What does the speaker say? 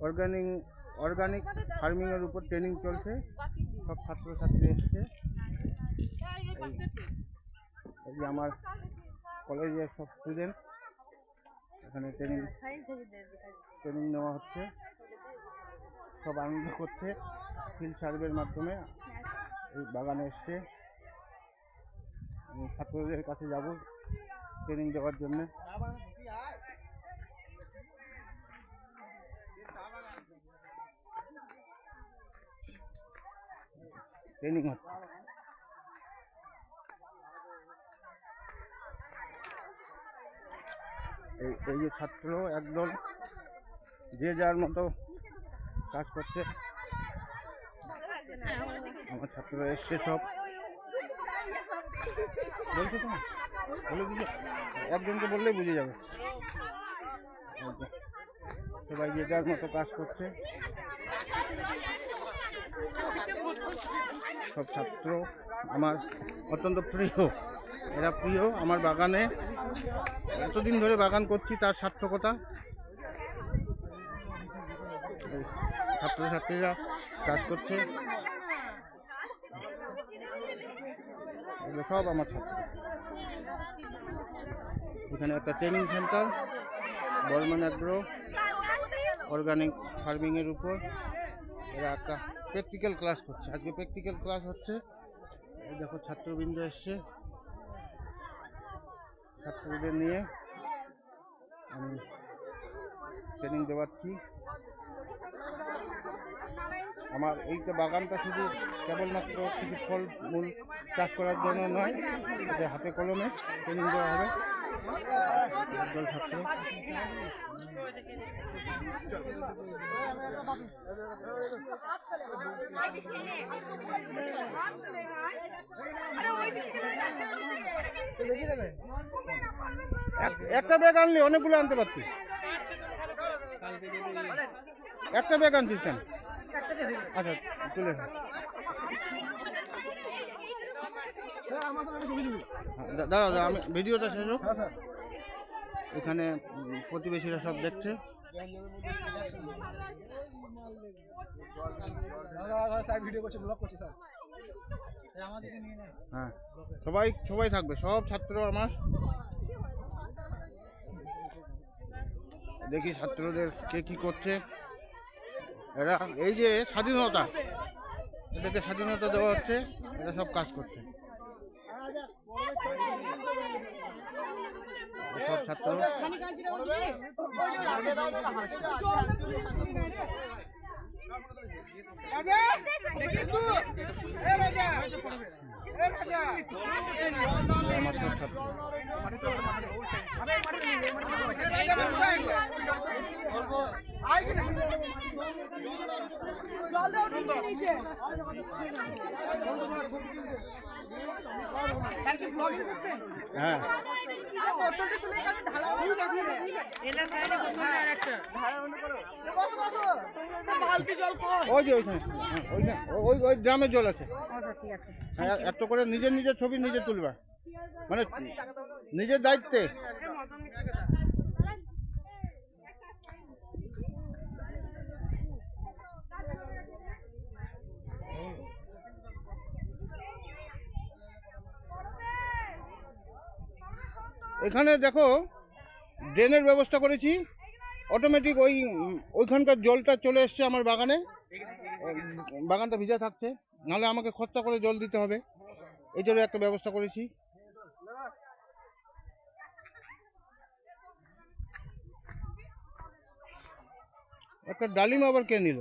Organic ফার্মিংয়ের উপর training চলছে। সব ছাত্রছাত্রী এসছে। এই যে আমার কলেজের সব স্টুডেন্ট, এখানে ট্রেনিং নেওয়া হচ্ছে। সব আনন্দ করছে। ফিল্ড সার্ভের মাধ্যমে এই বাগানে এসছে। আমি ছাত্রদের কাছে যাব ট্রেনিং দেওয়ার জন্য। ট্রেনিং হচ্ছে। এই যে ছাত্র একদল যে যার মতো কাজ করছে। আমার ছাত্ররা এসছে সব। বলছো তো বলে দিছো, একজনকে বললেই বুঝে যাবে। সবাই যে যার মতো কাজ করছে। সব ছাত্র আমার অত্যন্ত প্রিয়। এরা প্রিয় আমার বাগানে। এতদিন ধরে বাগান করছি তার সার্থকতা। ছাত্রছাত্রীরা কাজ করছে। এগুলো সব আমার ছাত্র। এখানে একটা training centre, Barman agro organic ফার্মিংয়ের উপর। এরা একটা প্র্যাকটিক্যাল ক্লাস করছে। আজকে প্র্যাকটিক্যাল ক্লাস হচ্ছে। দেখো ছাত্রবৃন্দ এসছে। ছাত্রদের নিয়ে আমি ট্রেনিং দেওয়াচ্ছি। আমার এইটা বাগানটা শুধু কেবলমাত্র কিছু ফল মূল চাষ করার জন্য নয়, এটা হাতে কলমে ট্রেনিং দেওয়া হবে। একদল ছাত্র। একটা ব্যাগ আনলি অনেকগুলো আনতে পারতি। একটা ব্যাগ আনছিস কেন? আচ্ছা তুলে দাঁড়াও, আমি ভিডিওটা শেষ হোক। এখানে প্রতিবেশীরা সব দেখছে। হ্যাঁ, সবাই থাকবে, সব ছাত্র আমার। দেখি ছাত্রদের কে কি করছে। এরা এই যে স্বাধীনতা, এদেরকে স্বাধীনতা দেওয়া হচ্ছে। এরা সব কাজ করছে। সব ছাত্র আমার সব ছাত্র। হ্যাঁ, ওই যে ওইখানে ওই ড্রামের জল আছে। হ্যাঁ, এত করে নিজের ছবি নিজে তুলবা, মানে নিজের দায়িত্বে। এখানে দেখো ড্রেনের ব্যবস্থা করেছি, অটোমেটিক ওইখানকার জলটা চলে এসছে আমার বাগানে। বাগানটা ভিজা থাকছে, নাহলে আমাকে খরচা করে জল দিতে হবে। এটারও একটা ব্যবস্থা করেছি। একটা ডালিম আবার কে নিল?